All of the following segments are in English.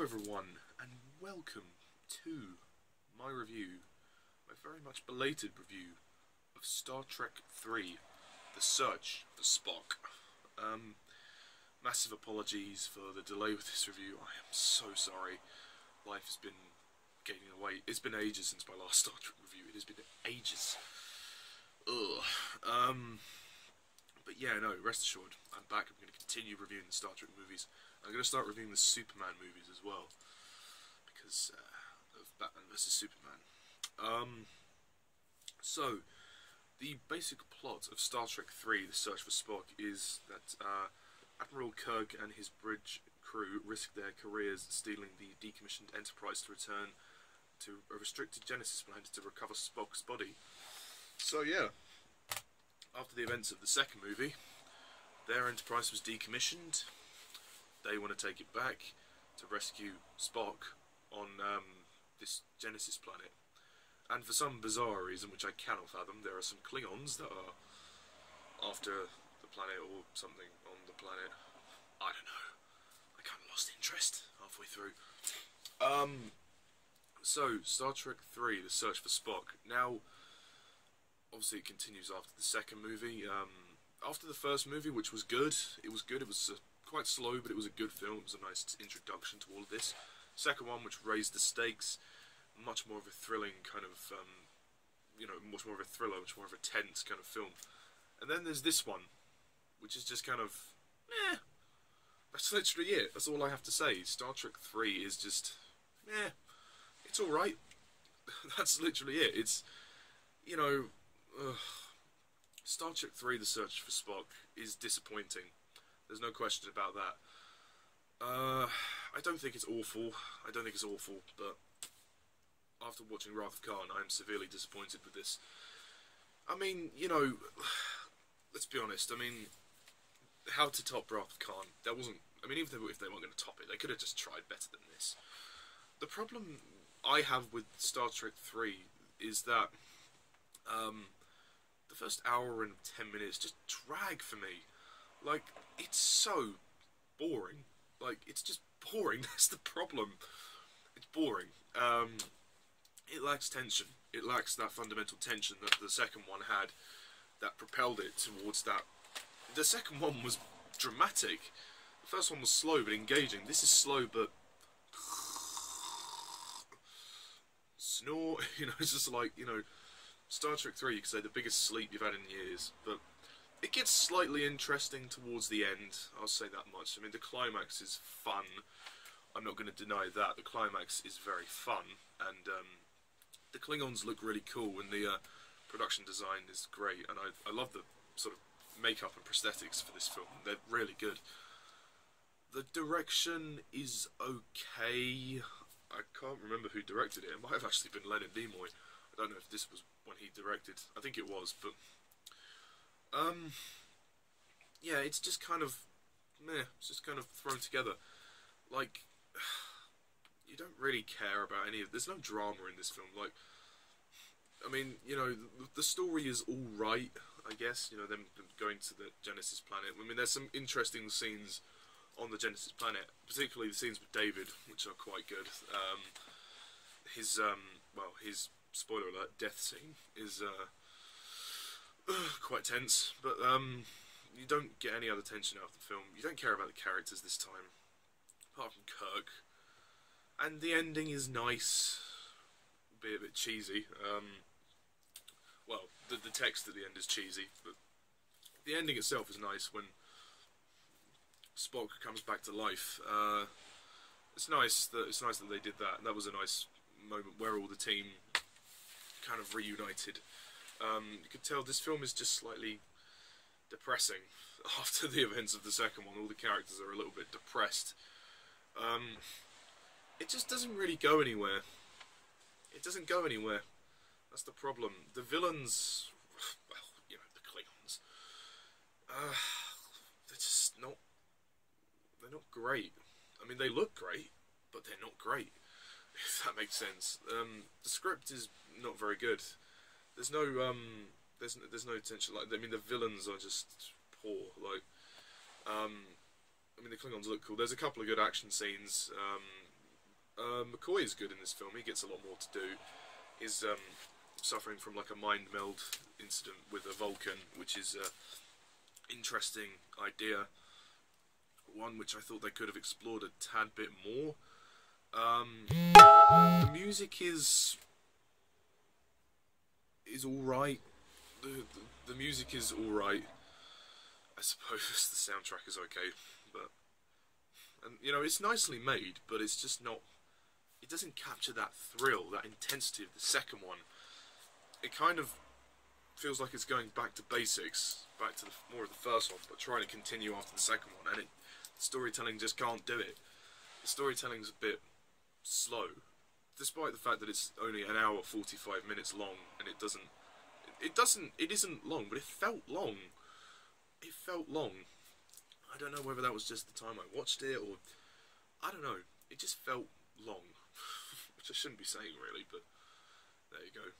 everyone, and welcome to my review, my very much belated review of Star Trek 3, The Search for Spock. Massive apologies for the delay with this review. I am so sorry. Life has been getting away. It's been ages since my last Star Trek review. It has been ages. Ugh. But yeah, no, rest assured, I'm back. I'm going to continue reviewing the Star Trek movies. I'm going to start reviewing the Superman movies as well, because of Batman vs Superman. So, the basic plot of Star Trek 3, The Search for Spock, is that Admiral Kirk and his bridge crew risk their careers stealing the decommissioned Enterprise to return to a restricted Genesis planet to recover Spock's body. So yeah, after the events of the second movie, their Enterprise was decommissioned. They want to take it back to rescue Spock on this Genesis planet. And for some bizarre reason, which I cannot fathom, there are some Klingons that are after the planet or something on the planet. I don't know. I kind of lost interest halfway through. So, Star Trek 3, The Search for Spock. Now, obviously it continues after the second movie. After the first movie, which was good, it was quite slow, but it was a good film. It was a nice introduction to all of this. Second one, which raised the stakes, much more of a thrilling kind of, much more of a thriller, much more of a tense kind of film. And then there's this one, which is just kind of, that's literally it. That's all I have to say. Star Trek 3 is just, it's alright. That's literally it. It's, Star Trek 3, The Search for Spock is disappointing. There's no question about that. I don't think it's awful. But after watching Wrath of Khan, I am severely disappointed with this. I mean, let's be honest. I mean, how to top Wrath of Khan? That wasn't. I mean, even if they weren't going to top it, they could have just tried better than this. The problem I have with Star Trek 3 is that the first hour and 10 minutes just drag for me. Like, it's so boring. Like, it's just boring. That's the problem. It's boring. It lacks tension. It lacks that fundamental tension that the second one had that propelled it towards that. The second one was dramatic. The first one was slow but engaging. This is slow but snore. It's just like, Star Trek 3, you could say the biggest sleep you've had in years, but it gets slightly interesting towards the end, I'll say that much. I mean, the climax is fun, I'm not going to deny that. The climax is very fun, and the Klingons look really cool, and the production design is great, and I love the sort of makeup and prosthetics for this film. They're really good. The direction is okay. I can't remember who directed it. It might have actually been Leonard Nimoy. I don't know if this was when he directed. I think it was, but yeah, it's just kind of meh. It's just kind of thrown together. Like, you don't really care about any of. There's no drama in this film. Like, I mean, the story is all right, I guess. Them going to the Genesis planet. I mean, there's some interesting scenes on the Genesis planet, particularly the scenes with David, which are quite good. His spoiler alert, death scene is quite tense, but you don't get any other tension out of the film. You don't care about the characters this time, apart from Kirk. And the ending is nice, albeit a bit cheesy. Well, the text at the end is cheesy, but the ending itself is nice when Spock comes back to life. It's nice that they did that. That was a nice moment where all the team kind of reunited. You could tell this film is just slightly depressing after the events of the second one. All the characters are a little bit depressed. It just doesn't really go anywhere. It doesn't go anywhere. That's the problem. The villains, well, the Klingons, they're just not. They're not great. I mean, they look great, but they're not great. If that makes sense. The script is not very good. There's no there's no tension. Like, I mean, the villains are just poor. Like, I mean, the Klingons look cool. There's a couple of good action scenes. McCoy is good in this film. He gets a lot more to do. He's suffering from like a mind meld incident with a Vulcan, which is an interesting idea. One which I thought they could have explored a tad bit more. The music is alright. The music is alright. I suppose the soundtrack is okay, but you know, it's nicely made, but it's just not. It doesn't capture that thrill, that intensity of the second one. It kind of feels like it's going back to basics, back to more of the first one, but trying to continue after the second one, and the storytelling just can't do it. The storytelling's a bit slow, despite the fact that it's only an hour 45 minutes long, and it isn't long, but it felt long. It felt long. I don't know whether that was just the time I watched it, or I don't know. It just felt long, which I shouldn't be saying really, but there you go.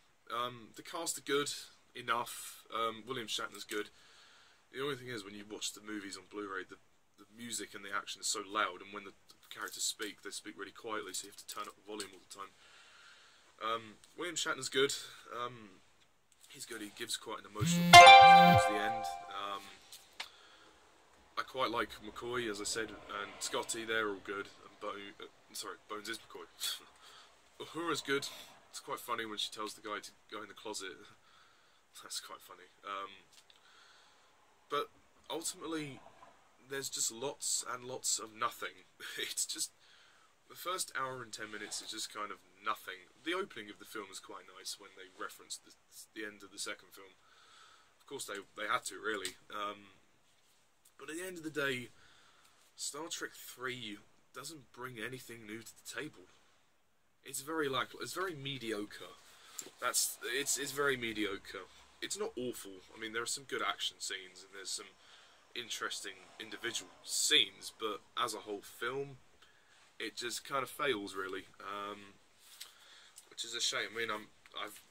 The cast are good enough. William Shatner's good. The only thing is, when you watch the movies on Blu-ray, the music and the action is so loud, and when the characters speak, they speak really quietly, so you have to turn up the volume all the time. William Shatner's good. He's good. He gives quite an emotional towards the end. I quite like McCoy, as I said, and Scotty. They're all good. And Bones is McCoy. Uhura's good. It's quite funny when she tells the guy to go in the closet. That's quite funny. But ultimately, there's just lots and lots of nothing. It's just the first hour and 10 minutes is just kind of nothing. The opening of the film is quite nice when they reference the end of the second film. Of course, they had to really. But at the end of the day, Star Trek 3 doesn't bring anything new to the table. It's very mediocre. It's very mediocre. It's not awful. I mean, there are some good action scenes and there's some interesting individual scenes, but as a whole film, it just kind of fails really, which is a shame. I mean,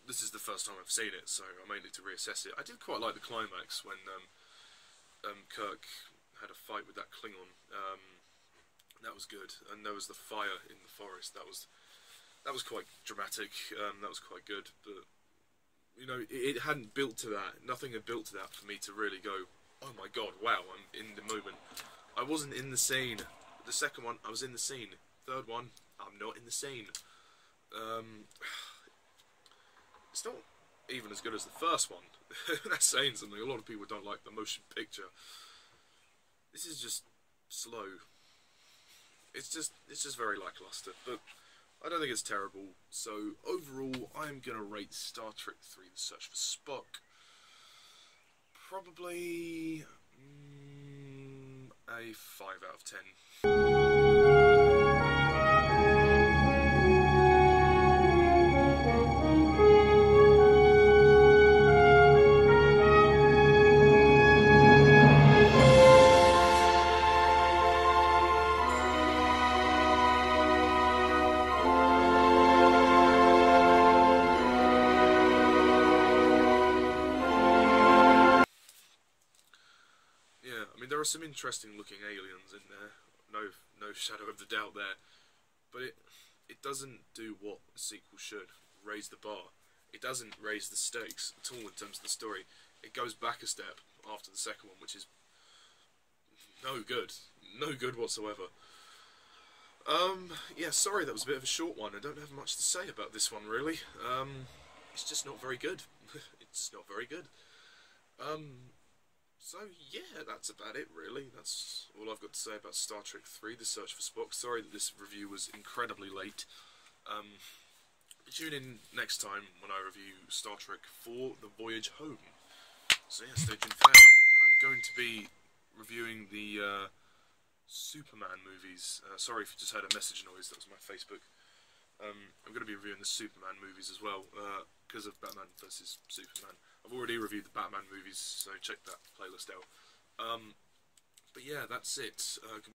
this is the first time I've seen it, so I may need to reassess it. I did quite like the climax when Kirk had a fight with that Klingon. That was good, and there was the fire in the forest. That was quite dramatic. That was quite good, but you know, it hadn't built to that. Nothing had built to that for me to really go, oh my god, wow, I'm in the moment. I wasn't in the scene. The second one, I was in the scene. Third one, I'm not in the scene. It's not even as good as the first one. That's saying something. A lot of people don't like the motion picture. This is just slow. It's just very lackluster, but I don't think it's terrible. So overall, I'm gonna rate Star Trek 3: The Search for Spock probably a 5 out of 10. There are some interesting looking aliens in there, no shadow of the doubt there, but it doesn't do what a sequel should, raise the bar. It doesn't raise the stakes at all in terms of the story. It goes back a step after the second one, which is no good whatsoever. Yeah, sorry that was a bit of a short one. I don't have much to say about this one really. It's just not very good. It's not very good. So yeah, that's about it really. That's all I've got to say about Star Trek 3: The Search for Spock. Sorry that this review was incredibly late. Tune in next time when I review Star Trek 4: The Voyage Home. So yeah, stay tuned for that. I'm going to be reviewing the Superman movies. Sorry if you just heard a message noise, that was my Facebook. I'm going to be reviewing the Superman movies as well, because of Batman vs Superman. I've already reviewed the Batman movies, so check that playlist out. But yeah, that's it.